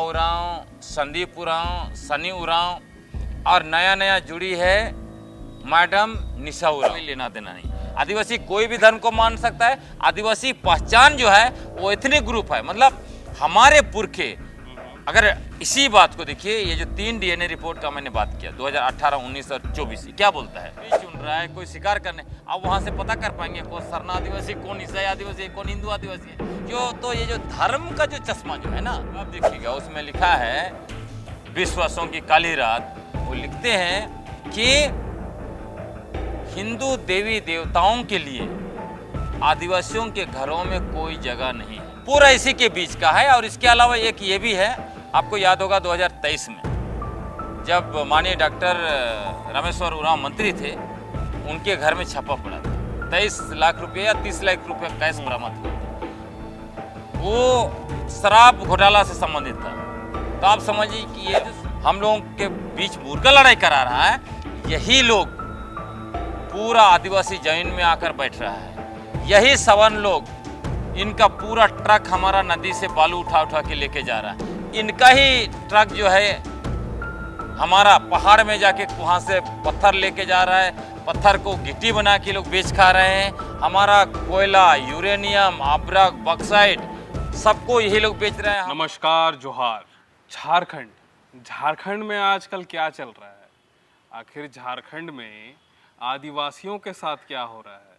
उरांव, संदीप उरांव, सनी उरांव और नया नया जुड़ी है मैडम निशा उरांव। लेना देना नहीं, आदिवासी कोई भी धर्म को मान सकता है। आदिवासी पहचान जो है वो एथनिक ग्रुप है, मतलब हमारे पुरखे। अगर इसी बात को देखिए, ये जो 3 डीएनए रिपोर्ट का मैंने बात किया 2018, 19 और 24, क्या बोलता है? कोई चुन रहा है, कोई शिकार करने, आप वहां से पता कर पाएंगे कौन सरना आदिवासी, कौन ईसाई आदिवासी, कौन हिंदू आदिवासी है। तो ये जो धर्म का जो चश्मा जो है ना, आप देखिएगा उसमें लिखा है 20 वर्षों की काली रात। वो लिखते हैं कि हिंदू देवी देवताओं के लिए आदिवासियों के घरों में कोई जगह नहीं है। पूरा इसी के बीच का है। और इसके अलावा एक ये भी है, आपको याद होगा 2023 में जब माननीय डॉक्टर रामेश्वर उरांव मंत्री थे, उनके घर में छापा पड़ा था। 23 लाख रुपये या 30 लाख रुपये कैश बरामद हुआ था। वो शराब घोटाला से संबंधित था। तो आप समझिए कि ये जो हम लोगों के बीच मुर्गा लड़ाई करा रहा है, यही लोग पूरा आदिवासी जमीन में आकर बैठ रहा है। यही सवन लोग, इनका पूरा ट्रक हमारा नदी से बालू उठा उठा के लेके जा रहा है। इनका ही ट्रक जो है हमारा पहाड़ में जाके वहाँ से पत्थर लेके जा रहा है। पत्थर को गिट्टी बना के लोग बेच खा रहे हैं। हमारा कोयला, यूरेनियम, आब्रक, बॉक्साइट सबको यही लोग बेच रहे हैं। नमस्कार, जोहार। झारखंड में आजकल क्या चल रहा है? आखिर झारखंड में आदिवासियों के साथ क्या हो रहा है?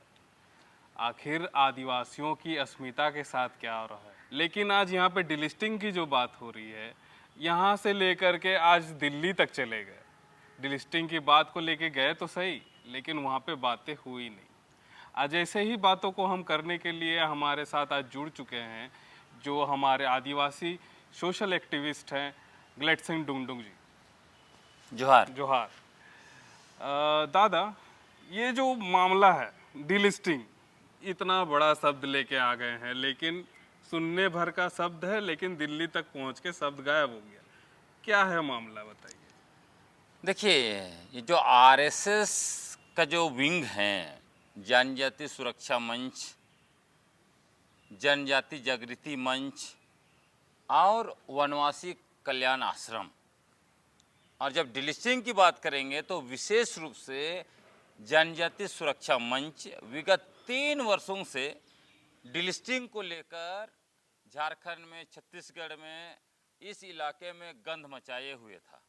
आखिर आदिवासियों की अस्मिता के साथ क्या हो रहा है? लेकिन आज यहाँ पे डिलिस्टिंग की जो बात हो रही है, यहाँ से लेकर के आज दिल्ली तक चले गए। डिलिस्टिंग की बात को लेके गए तो सही, लेकिन वहाँ पे बातें हुई नहीं। आज ऐसे ही बातों को हम करने के लिए हमारे साथ आज जुड़ चुके हैं जो हमारे आदिवासी सोशल एक्टिविस्ट हैं, ग्लेड सिंह डुंगडुंग जी। जोहार। जोहार। दादा, ये जो मामला है डिलिस्टिंग, इतना बड़ा शब्द लेके आ गए हैं, लेकिन सुनने भर का शब्द है, लेकिन दिल्ली तक पहुंच के शब्द गायब हो गया। क्या है मामला, बताइए। देखिए, ये जो आरएसएस का जो विंग है, जनजाति सुरक्षा मंच, जनजाति जागृति मंच और वनवासी कल्याण आश्रम, और जब डिलिस्टिंग की बात करेंगे तो विशेष रूप से जनजाति सुरक्षा मंच विगत 3 वर्षों से डिलिस्टिंग को लेकर झारखंड में, छत्तीसगढ़ में, इस इलाके में गंध मचाए हुए था।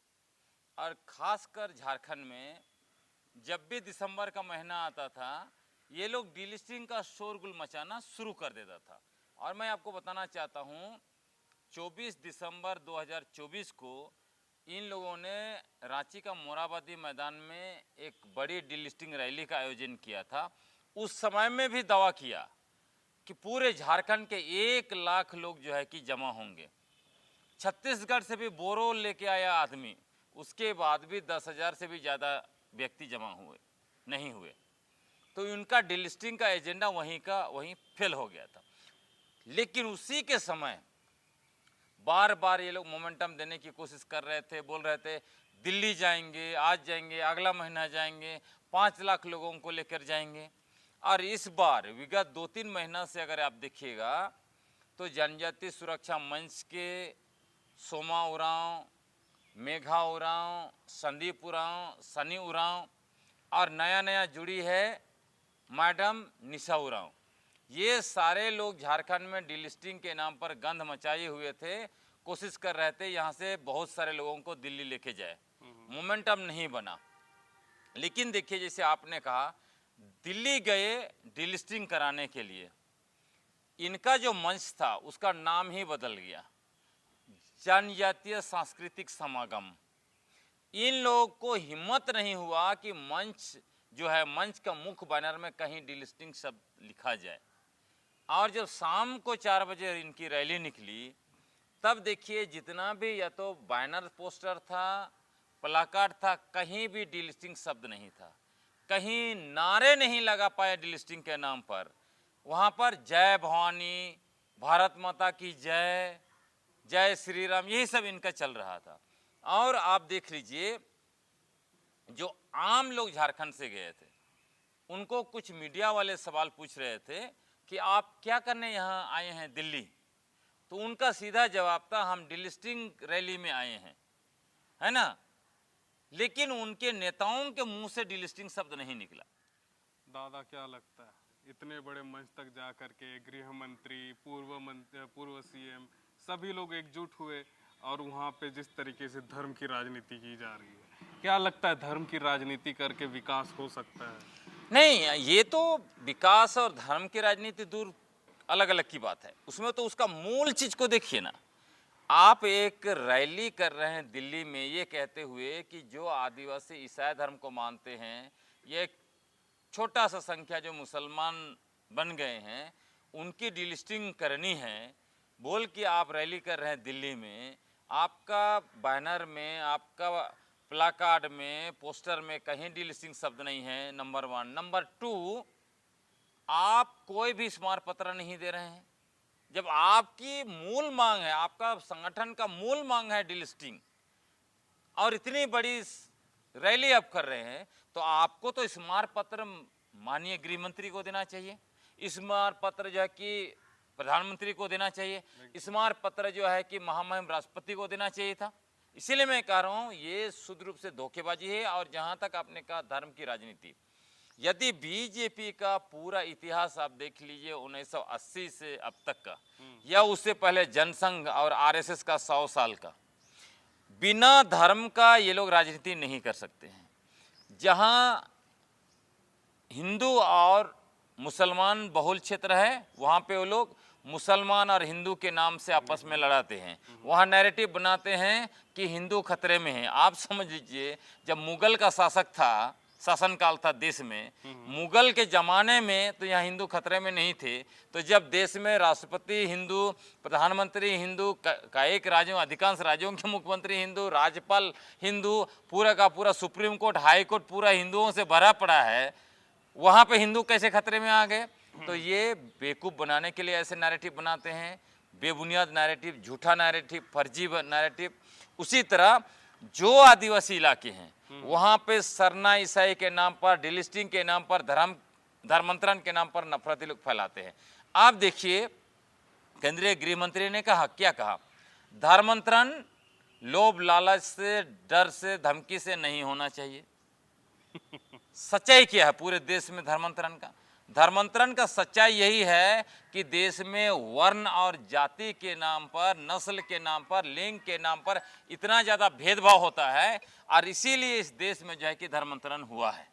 और खासकर झारखंड में जब भी दिसंबर का महीना आता था, ये लोग डिलिस्टिंग का शोरगुल मचाना शुरू कर देता था। और मैं आपको बताना चाहता हूँ, 24 दिसंबर 2024 को इन लोगों ने रांची का मोराबादी मैदान में एक बड़ी डिलिस्टिंग रैली का आयोजन किया था। उस समय में भी दावा किया कि पूरे झारखंड के 1 लाख लोग जो है कि जमा होंगे। छत्तीसगढ़ से भी बोरो लेके आया आदमी, उसके बाद भी 10,000 से भी ज़्यादा व्यक्ति जमा हुए नहीं हुए। तो उनका डिलिस्टिंग का एजेंडा वहीं फेल हो गया था। लेकिन उसी के समय बार बार ये लोग मोमेंटम देने की कोशिश कर रहे थे, बोल रहे थे दिल्ली जाएंगे, आज जाएंगे, अगला महीना जाएंगे, 5 लाख लोगों को लेकर जाएंगे। और इस बार विगत 2-3 महीना से अगर आप देखिएगा तो जनजाति सुरक्षा मंच के सोमा उरांव, मेघा उरांव, संदीप उरांव, सनी उरांव और नया नया जुड़ी है मैडम निशा उरांव, ये सारे लोग झारखंड में डिलिस्टिंग के नाम पर गंध मचाए हुए थे। कोशिश कर रहे थे यहाँ से बहुत सारे लोगों को दिल्ली लेके जाए। मोमेंटम नहीं बना। लेकिन देखिए, जैसे आपने कहा, दिल्ली गए डिलिस्टिंग कराने के लिए, इनका जो मंच था उसका नाम ही बदल गया, जनजातीय सांस्कृतिक समागम। इन लोगों को हिम्मत नहीं हुआ कि मंच जो है, मंच का मुख्य बैनर में कहीं डिलिस्टिंग शब्द लिखा जाए। और जब शाम को 4 बजे इनकी रैली निकली, तब देखिए जितना भी या तो बैनर पोस्टर था, प्लाकार्ड था, कहीं भी डिलिस्टिंग शब्द नहीं था। कहीं नारे नहीं लगा पाए डिलिस्टिंग के नाम पर। वहाँ पर जय भवानी, भारत माता की जय, जय श्री राम, यही सब इनका चल रहा था। और आप देख लीजिए, जो आम लोग झारखंड से गए थे, उनको कुछ मीडिया वाले सवाल पूछ रहे थे कि आप क्या करने यहाँ आए हैं दिल्ली। तो उनका सीधा जवाब था हम डिलिस्टिंग रैली में आए हैं, है ना। लेकिन उनके नेताओं के मुंह से डिलिस्टिंग शब्द नहीं निकला। दादा क्या लगता है इतने बड़े मंच तक जा करके गृह मंत्री, पूर्व सीएम सभी लोग एकजुट हुए और वहाँ पे जिस तरीके से धर्म की राजनीति की जा रही है, क्या लगता है धर्म की राजनीति करके विकास हो सकता है? नहीं, ये तो विकास और धर्म की राजनीति दूर अलग अलग की बात है। उसमें तो उसका मूल चीज को देखिए ना। आप एक रैली कर रहे हैं दिल्ली में ये कहते हुए कि जो आदिवासी ईसाई धर्म को मानते हैं, ये एक छोटा सा संख्या जो मुसलमान बन गए हैं, उनकी डिलिस्टिंग करनी है बोल के आप रैली कर रहे हैं दिल्ली में। आपका बैनर में, आपका प्लाकार्ड में, पोस्टर में कहीं डिलिस्टिंग शब्द नहीं है, नंबर 1। नंबर 2, आप कोई भी स्मारक पत्र नहीं दे रहे हैं। जब आपकी मूल मांग है, आपका संगठन का मूल मांग है डिलिस्टिंग, और इतनी बड़ी रैली आप कर रहे हैं, तो आपको तो स्मारक पत्र माननीय गृह मंत्री को देना चाहिए, स्मारक पत्र जो है कि प्रधानमंत्री को देना चाहिए, स्मारक पत्र जो है कि महामहिम राष्ट्रपति को देना चाहिए था। इसीलिए मैं कह रहा हूँ ये शुद्ध रूप से धोखेबाजी है। और जहाँ तक आपने कहा धर्म की राजनीति, यदि बीजेपी का पूरा इतिहास आप देख लीजिए 1980 से अब तक का, या उससे पहले जनसंघ और आरएसएस का 100 साल का, बिना धर्म का ये लोग राजनीति नहीं कर सकते हैं। जहां हिंदू और मुसलमान बहुल क्षेत्र है, वहां पे वो लोग मुसलमान और हिंदू के नाम से आपस में लड़ाते हैं। वहां नैरेटिव बनाते हैं कि हिंदू खतरे में है। आप समझ लीजिए, जब मुगल का शासनकाल था देश में, मुगल के ज़माने में तो यहाँ हिंदू खतरे में नहीं थे। तो जब देश में राष्ट्रपति हिंदू, प्रधानमंत्री हिंदू, का एक राज्यों, अधिकांश राज्यों के मुख्यमंत्री हिंदू, राज्यपाल हिंदू, पूरा का पूरा सुप्रीम कोर्ट, हाई कोर्ट पूरा हिंदुओं से भरा पड़ा है, वहाँ पे हिंदू कैसे खतरे में आ गए? तो ये बेवकूफ़ बनाने के लिए ऐसे नैरेटिव बनाते हैं, बेबुनियाद नैरेटिव, झूठा नैरेटिव, फर्जी नैरेटिव। उसी तरह जो आदिवासी इलाके हैं वहाँ पे सरना ईसाई के नाम पर, डिलिस्टिंग के नाम पर, धर्मांतरण के नाम पर नफरत लोग फैलाते हैं। आप देखिए केंद्रीय गृह मंत्री ने कहा, क्या कहा? धर्मांतरण लोभ लालच से, डर से, धमकी से नहीं होना चाहिए। सच्चाई क्या है पूरे देश में धर्मांतरण का? धर्मांतरण का सच्चाई यही है कि देश में वर्ण और जाति के नाम पर, नस्ल के नाम पर, लिंग के नाम पर इतना ज़्यादा भेदभाव होता है, और इसीलिए इस देश में जो है कि धर्मांतरण हुआ है।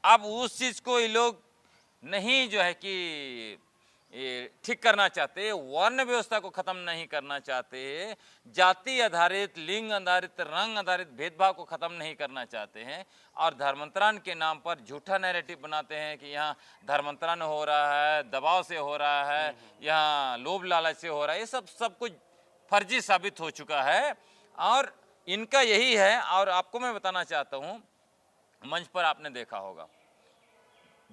अब उस चीज़ को ये लोग नहीं जो है कि ठीक करना चाहते, वर्ण व्यवस्था को खत्म नहीं करना चाहते, जाति आधारित, लिंग आधारित, रंग आधारित भेदभाव को खत्म नहीं करना चाहते हैं, और धर्मांतरण के नाम पर झूठा नैरेटिव बनाते हैं कि यहाँ धर्मांतरण हो रहा है, दबाव से हो रहा है, यहाँ लोभ लालच से हो रहा है। ये सब कुछ फर्जी साबित हो चुका है और इनका यही है। और आपको मैं बताना चाहता हूँ, मंच पर आपने देखा होगा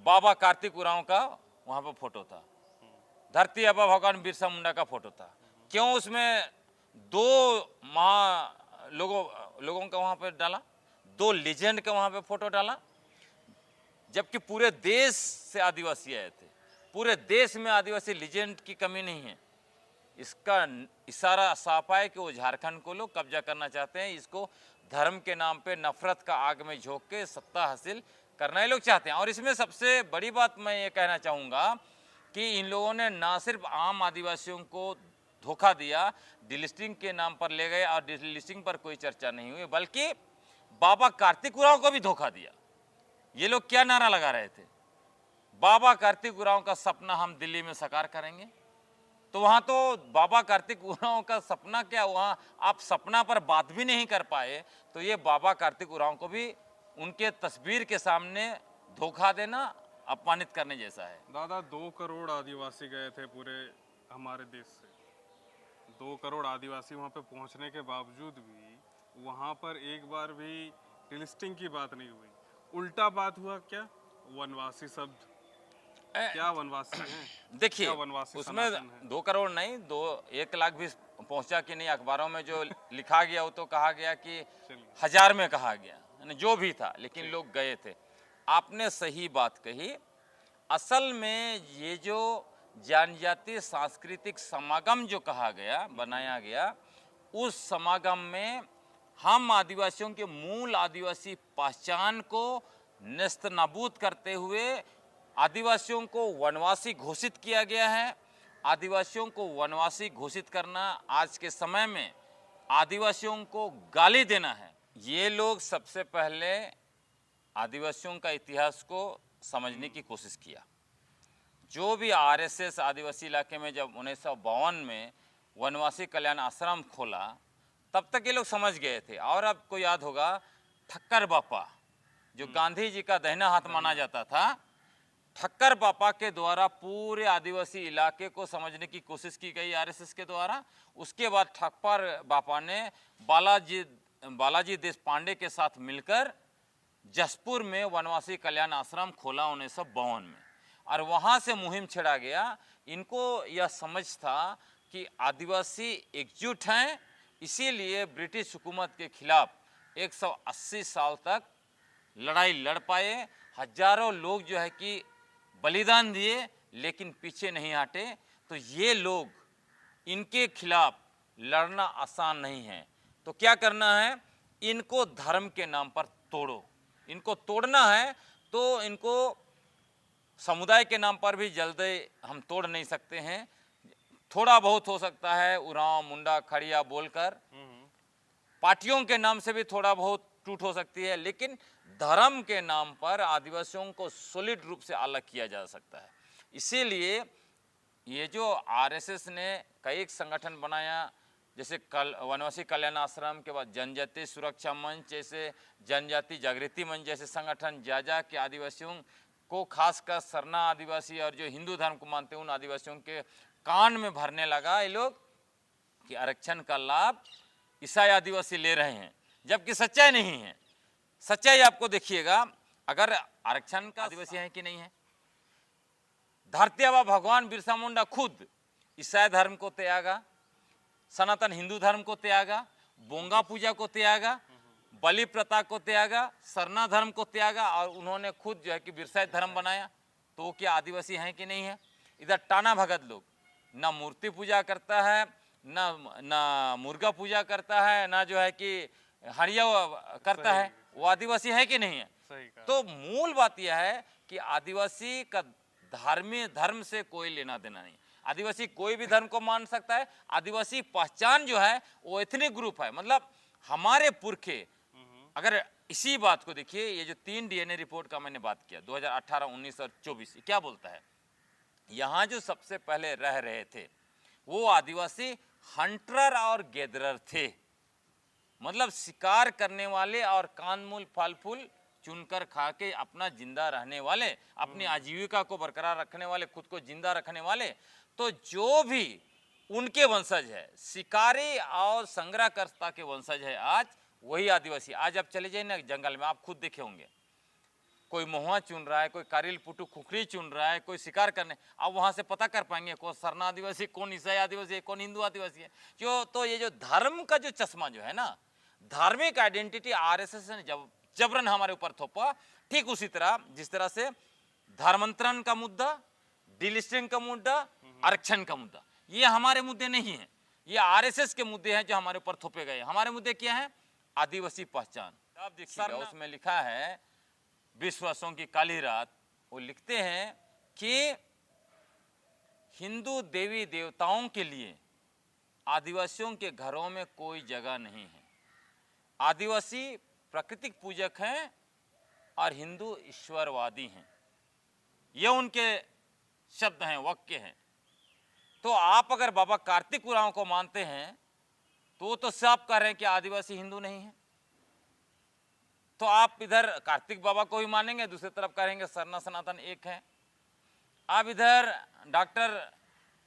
बाबा कार्तिक उरांव का वहाँ पर फोटो था, धरती आबा भगवान बिरसा मुंडा का फोटो था। क्यों उसमें दो लोगों का वहाँ पर डाला, दो लीजेंड का वहाँ पे फोटो डाला? जबकि पूरे देश से आदिवासी आए थे, पूरे देश में आदिवासी लीजेंड की कमी नहीं है। इसका इशारा साफ है कि वो झारखंड को लोग कब्जा करना चाहते हैं। इसको धर्म के नाम पे नफरत का आग में झोंक के सत्ता हासिल करना ये लोग चाहते हैं। और इसमें सबसे बड़ी बात मैं ये कहना चाहूँगा कि इन लोगों ने ना सिर्फ आम आदिवासियों को धोखा दिया, डिलिस्टिंग के नाम पर ले गए और डिलिस्टिंग पर कोई चर्चा नहीं हुई, बल्कि बाबा कार्तिक उरांव को भी धोखा दिया। ये लोग क्या नारा लगा रहे थे? बाबा कार्तिक उरांव का सपना हम दिल्ली में साकार करेंगे। तो वहाँ तो बाबा कार्तिक उरांव का सपना क्या, वहाँ आप सपना पर बात भी नहीं कर पाए। तो ये बाबा कार्तिक उरांव को भी उनके तस्वीर के सामने धोखा देना, अपमानित करने जैसा है। दादा 2 करोड़ आदिवासी गए थे पूरे हमारे देश से, 2 करोड़ आदिवासी वहाँ पे पहुँचने के बावजूद भी वहाँ पर एक बार भी डिलिस्टिंग की बात नहीं हुई। उल्टा बात हुआ क्या? वनवासी शब्द, क्या वनवासी हैं? देखिए उसमें 2 करोड़ नहीं, 1 लाख भी पहुंचा कि नहीं। अखबारों में जो लिखा गया वो तो कहा गया कि 1000 में कहा गया, जो भी था, लेकिन लोग गए थे। आपने सही बात कही। असल में ये जो जनजातीय सांस्कृतिक समागम जो कहा गया, बनाया गया, उस समागम में हम आदिवासियों के मूल आदिवासी पहचान को नेस्तनाबूद करते हुए आदिवासियों को वनवासी घोषित किया गया है। आदिवासियों को वनवासी घोषित करना आज के समय में आदिवासियों को गाली देना है। ये लोग सबसे पहले आदिवासियों का इतिहास को समझने की कोशिश किया। जो भी आरएसएस आदिवासी इलाके में जब 1952 में वनवासी कल्याण आश्रम खोला, तब तक ये लोग समझ गए थे। और आपको याद होगा ठक्कर बापा, जो गांधी जी का दाहिना हाथ माना जाता था, ठक्कर बापा के द्वारा पूरे आदिवासी इलाके को समझने की कोशिश की गई आरएसएस के द्वारा। उसके बाद ठक्कर बापा ने बालाजी देशपांडे के साथ मिलकर जसपुर में वनवासी कल्याण आश्रम खोला 1952 में, और वहाँ से मुहिम छेड़ा गया। इनको यह समझ था कि आदिवासी एकजुट हैं, इसीलिए ब्रिटिश हुकूमत के खिलाफ 180 साल तक लड़ाई लड़ पाए। हजारों लोग जो है कि बलिदान दिए, लेकिन पीछे नहीं हटे। तो ये लोग, इनके खिलाफ लड़ना आसान नहीं है। तो क्या करना है, इनको धर्म के नाम पर तोड़ो। इनको तोड़ना है तो इनको समुदाय के नाम पर भी जल्दी हम तोड़ नहीं सकते हैं। थोड़ा बहुत हो सकता है उरांव, मुंडा, खड़िया बोलकर, पार्टियों के नाम से भी थोड़ा बहुत टूट हो सकती है, लेकिन धर्म के नाम पर आदिवासियों को सॉलिड रूप से अलग किया जा सकता है। इसीलिए ये जो आरएसएस ने कई संगठन बनाया, जैसे वनवासी कल्याण आश्रम के बाद जनजाति सुरक्षा मंच, जैसे जनजाति जागृति मंच जैसे संगठन, जाजा के आदिवासियों को, खासकर सरना आदिवासी और जो हिंदू धर्म को मानते हैं उन आदिवासियों के कान में भरने लगा ये लोग कि आरक्षण का लाभ ईसाई आदिवासी ले रहे हैं, जबकि सच्चाई नहीं है। सच्चाई आपको देखिएगा, अगर आरक्षण का आदिवासी है कि नहीं है। धरती आबा भगवान बिरसा मुंडा खुद ईसाई धर्म को त्यागा, सनातन हिंदू धर्म को त्यागा, बोंगा पूजा को त्यागा, बलि प्रथा को त्यागा, सरना धर्म को त्यागा, और उन्होंने खुद जो है कि बिरसाई धर्म बनाया। तो क्या आदिवासी हैं कि नहीं है। इधर टाना भगत लोग ना मूर्ति पूजा करता है, ना मुर्गा पूजा करता है, ना जो है कि हरिया करता है, वो आदिवासी है कि नहीं है। तो मूल बात यह है कि आदिवासी का धर्म से कोई लेना देना नहीं। आदिवासी कोई भी धर्म को मान सकता है। आदिवासी पहचान जो है वो एथनिक ग्रुप है, मतलब हमारे पुरखे। अगर इसी बात को देखिए, ये जो 3 डीएनए रिपोर्ट का मैंने बात किया 2018, 19 और 24, क्या बोलता है। यहाँ जो सबसे पहले रह रहे थे वो आदिवासी हंटर और गैदरर थे, मतलब शिकार करने वाले और कानमूल फल फूल चुनकर खा के अपना जिंदा रहने वाले, अपनी आजीविका को बरकरार रखने वाले, खुद को जिंदा रखने वाले। तो जो भी उनके वंशज है, शिकारी और संग्रहकर्ता के वंशज है, आज वही आदिवासी। आज आप चले जाइए ना जंगल में, आप खुद देखे होंगे, कोई महुआ चुन रहा है, कोई कारिल पुटू खुखरी चुन रहा है, कोई शिकार करने, आप वहां से पता कर पाएंगे कौन सरना आदिवासी, कौन ईसाई आदिवासी है, कौन हिंदू आदिवासी है। क्यों, तो ये जो धर्म का जो चश्मा जो है ना, धार्मिक आइडेंटिटी आरएसएस ने जबरन हमारे ऊपर थोपा। ठीक उसी तरह जिस तरह से धर्मांतरण का मुद्दा, डिलिस्टिंग का मुद्दा, आरक्षण का मुद्दा, ये हमारे मुद्दे नहीं है, ये आरएसएस के मुद्दे हैं जो हमारे ऊपर थोपे गए। हमारे मुद्दे क्या है, आदिवासी पहचान। आप देखिए उसमें लिखा है विश्वासों की काली रात, वो लिखते हैं कि हिंदू देवी देवताओं के लिए आदिवासियों के घरों में कोई जगह नहीं है। आदिवासी प्राकृतिक पूजक हैं और हिंदू ईश्वरवादी हैं, ये उनके शब्द हैं, वाक्य हैं। तो आप अगर बाबा कार्तिक उरांव को मानते हैं तो वो तो साफ कह रहे हैं कि आदिवासी हिंदू नहीं है। तो आप इधर कार्तिक बाबा को ही मानेंगे, दूसरी तरफ कहेंगे सरना सनातन एक है। आप इधर डॉक्टर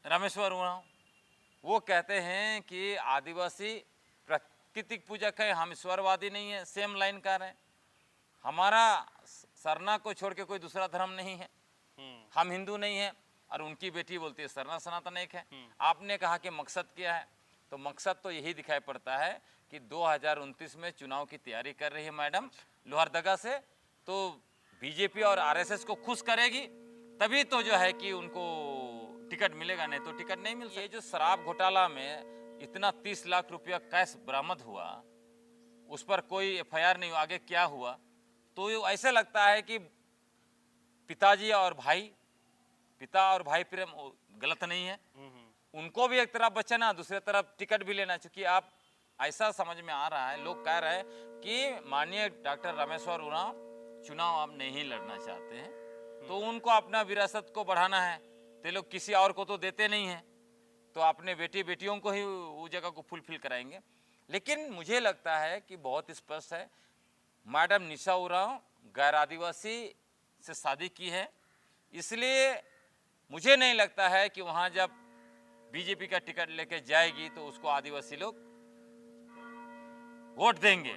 रामेश्वर उरांव वो कहते हैं कि आदिवासी प्राकृतिक पूजक है, हम ईश्वरवादी नहीं है, सेम लाइन कर रहे हैं। हमारा सरना को छोड़ के कोई दूसरा धर्म नहीं है, हम हिंदू नहीं है, और उनकी बेटी बोलती है सरना सनातन एक है। आपने कहा कि मकसद क्या है, तो मकसद तो यही दिखाई पड़ता है कि 2029 में चुनाव की तैयारी कर रही है मैडम लोहरदगा से, तो बीजेपी और आरएसएस को खुश करेगी, तभी तो जो है कि उनको टिकट मिलेगा, नहीं तो टिकट नहीं मिल सकता। ये जो शराब घोटाला में इतना 30 लाख रुपया कैश बरामद हुआ, उस पर कोई एफआईआर नहीं हुआ, आगे क्या हुआ? तो ऐसे लगता है कि पिताजी और भाई, पिता और भाई प्रेम गलत नहीं है, उनको भी एक तरफ बचाना, दूसरी तरफ टिकट भी लेना। चूंकि आप ऐसा समझ में आ रहा है, लोग कह रहे हैं कि माननीय डॉक्टर रामेश्वर उरांव चुनाव आप नहीं लड़ना चाहते हैं, तो उनको अपना विरासत को बढ़ाना है, तो लोग किसी और को तो देते नहीं हैं, तो अपने बेटियों को ही वो जगह को फुलफिल कराएंगे। लेकिन मुझे लगता है कि बहुत स्पष्ट है, मैडम निशा उरांव गैर आदिवासी से शादी की है, इसलिए मुझे नहीं लगता है कि वहाँ जब बीजेपी का टिकट लेके जाएगी तो उसको आदिवासी लोग वोट देंगे।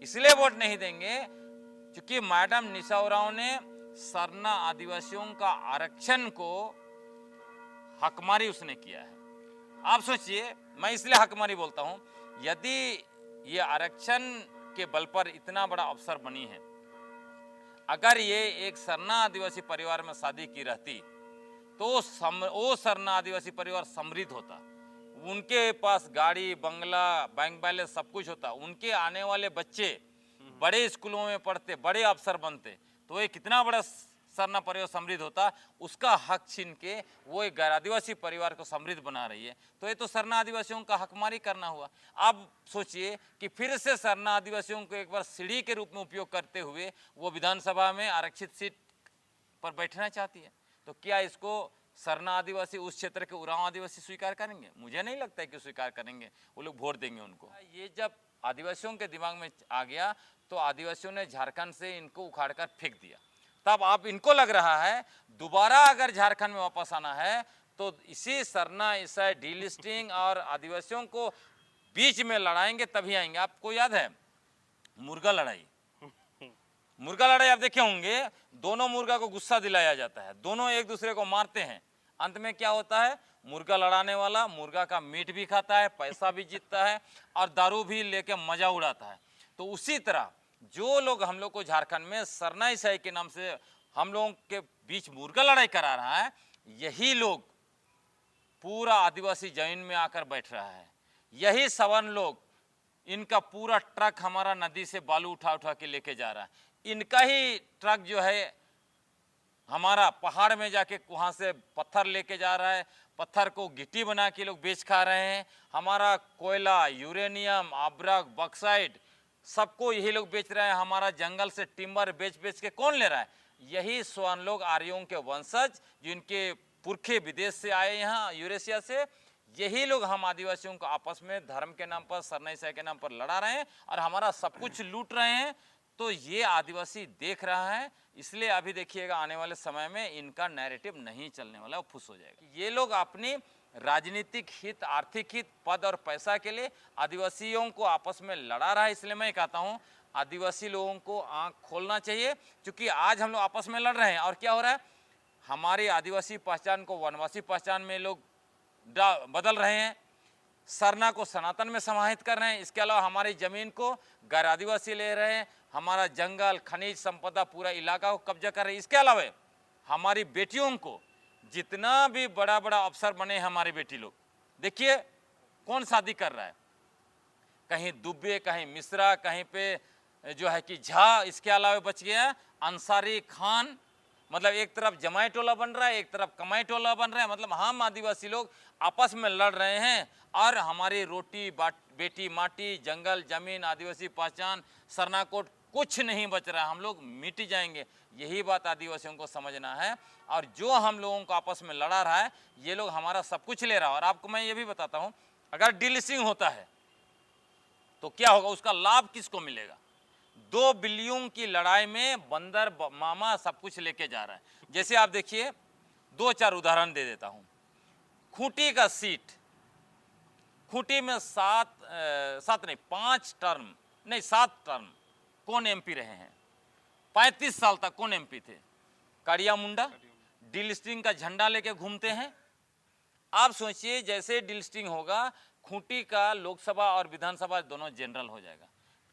इसलिए वोट नहीं देंगे क्योंकि मैडम निशा उरांव ने सरना आदिवासियों का आरक्षण को हकमारी उसने किया है। आप सोचिए, मैं इसलिए हकमारी बोलता हूं, यदि ये आरक्षण के बल पर इतना बड़ा अवसर बनी है, अगर ये एक सरना आदिवासी परिवार में शादी की रहती तो वो सरना आदिवासी परिवार समृद्ध होता, उनके पास गाड़ी, बंगला, बैंक बैलेंस सब कुछ होता, उनके आने वाले बच्चे बड़े स्कूलों में पढ़ते, बड़े अफसर बनते, तो ये कितना बड़ा सरना परिवार समृद्ध होता। उसका हक छीन के वो एक गैर आदिवासी परिवार को समृद्ध बना रही है, तो ये तो सरना आदिवासियों का हकमारी करना हुआ। आप सोचिए कि फिर से सरना आदिवासियों को एक बार सीढ़ी के रूप में उपयोग करते हुए वो विधानसभा में आरक्षित सीट पर बैठना चाहती है, तो क्या इसको सरना आदिवासी उस क्षेत्र के उरांव आदिवासी स्वीकार करेंगे? मुझे नहीं लगता है कि स्वीकार करेंगे, वो लोग वोट देंगे उनको। ये जब आदिवासियों के दिमाग में आ गया तो आदिवासियों ने झारखंड से इनको उखाड़कर फेंक दिया। तब अब इनको लग रहा है दोबारा अगर झारखंड में वापस आना है तो इसी सरना ईसाई डीलिस्टिंग और आदिवासियों को बीच में लड़ाएंगे तभी आएंगे। आपको याद है मुर्गा लड़ाई? मुर्गा लड़ाई आप देखे होंगे, दोनों मुर्गा को गुस्सा दिलाया जाता है, दोनों एक दूसरे को मारते हैं, अंत में क्या होता है? मुर्गा लड़ाने वाला मुर्गा का मीट भी खाता है, पैसा भी जीतता है और दारू भी लेके मजा उड़ाता है। तो उसी तरह जो लोग हम लोग को झारखंड में सरना ईसाई के नाम से हम लोगों के बीच मुर्गा लड़ाई करा रहा है, यही लोग पूरा आदिवासी जमीन में आकर बैठ रहा है। यही सवर्ण लोग, इनका पूरा ट्रक हमारा नदी से बालू उठा उठा के लेके जा रहा है, इनका ही ट्रक जो है हमारा पहाड़ में जाके वहाँ से पत्थर लेके जा रहा है, पत्थर को गिट्टी बना के लोग बेच खा रहे हैं। हमारा कोयला, यूरेनियम, आब्रक, बॉक्साइट सबको यही लोग बेच रहे हैं। हमारा जंगल से टिम्बर बेच बेच के कौन ले रहा है? यही स्वर्ण लोग, आर्यों के वंशज, जिनके पुरखे विदेश से आए यहाँ यूरेशिया से, यही लोग हम आदिवासियों को आपस में धर्म के नाम पर, सरना ईसाई के नाम पर लड़ा रहे हैं और हमारा सब कुछ लूट रहे हैं। तो ये आदिवासी देख रहा है, इसलिए अभी देखिएगा आने वाले समय में इनका नैरेटिव नहीं चलने वाला, वो फुस हो जाएगा। ये लोग अपनी राजनीतिक हित, आर्थिक हित, पद और पैसा के लिए आदिवासियों को आपस में लड़ा रहा है। इसलिए मैं कहता हूँ आदिवासी लोगों को आंख खोलना चाहिए, क्योंकि आज हम लोग आपस में लड़ रहे हैं और क्या हो रहा है, हमारी आदिवासी पहचान को वनवासी पहचान में लोग बदल रहे हैं, सरना को सनातन में समाहित कर रहे हैं, इसके अलावा हमारी ज़मीन को गैर आदिवासी ले रहे हैं, हमारा जंगल, खनिज संपदा, पूरा इलाका को कब्जा कर रहे हैं। इसके अलावा हमारी बेटियों को, जितना भी बड़ा बड़ा अफसर बने हमारी बेटी लोग, देखिए कौन शादी कर रहा है, कहीं दुबे, कहीं मिश्रा, कहीं पे जो है कि झा, इसके अलावा बच गया अंसारी खान। मतलब एक तरफ जमाई टोला बन रहा है, एक तरफ कमाई टोला बन रहा है। मतलब हम आदिवासी लोग आपस में लड़ रहे हैं और हमारी रोटी, बेटी, माटी, जंगल, जमीन, आदिवासी पहचान, सरना कोड, कुछ नहीं बच रहा है, हम लोग मिट जाएंगे। यही बात आदिवासियों को समझना है। और जो हम लोगों को आपस में लड़ा रहा है, ये लोग हमारा सब कुछ ले रहा है। और आपको मैं ये भी बताता हूँ, अगर डीलिस्टिंग होता है तो क्या होगा, उसका लाभ किसको मिलेगा? 2 बिलियन की लड़ाई में बंदर मामा सब कुछ लेके जा रहा है। जैसे आप देखिए, 2-4 उदाहरण दे देता हूं। खूंटी का सीट, खूंटी में 7 टर्म कौन एमपी रहे हैं? 35 साल तक कौन एमपी थे? काड़िया मुंडा डीलिस्टिंग का झंडा लेके घूमते हैं। आप सोचिए, जैसे डीलिस्टिंग होगा, खूंटी का लोकसभा और विधानसभा दोनों जनरल हो जाएगा।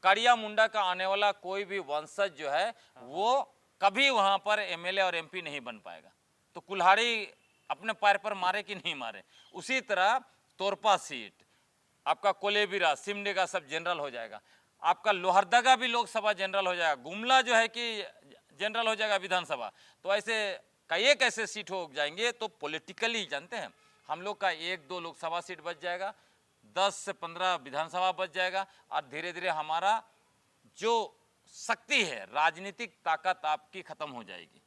काड़िया मुंडा का आने वाला कोई भी वंशज जो है वो कभी वहां पर एमएलए और एमपी नहीं बन पाएगा। तो कुल्हाड़ी अपने पैर पर मारे कि नहीं मारे। उसी तरह तोरपा सीट, आपका कोलेबिरा, सिमडेगा सब जनरल हो जाएगा, आपका लोहरदगा भी लोकसभा जनरल हो जाएगा, गुमला जो है कि जनरल हो जाएगा विधानसभा। तो ऐसे कई एक ऐसे सीट हो जाएंगे। तो पॉलिटिकली जानते हैं हम लोग का 1-2 लोकसभा सीट बच जाएगा, 10 से 15 विधानसभा बच जाएगा, और धीरे धीरे हमारा जो शक्ति है, राजनीतिक ताकत आपकी खत्म हो जाएगी।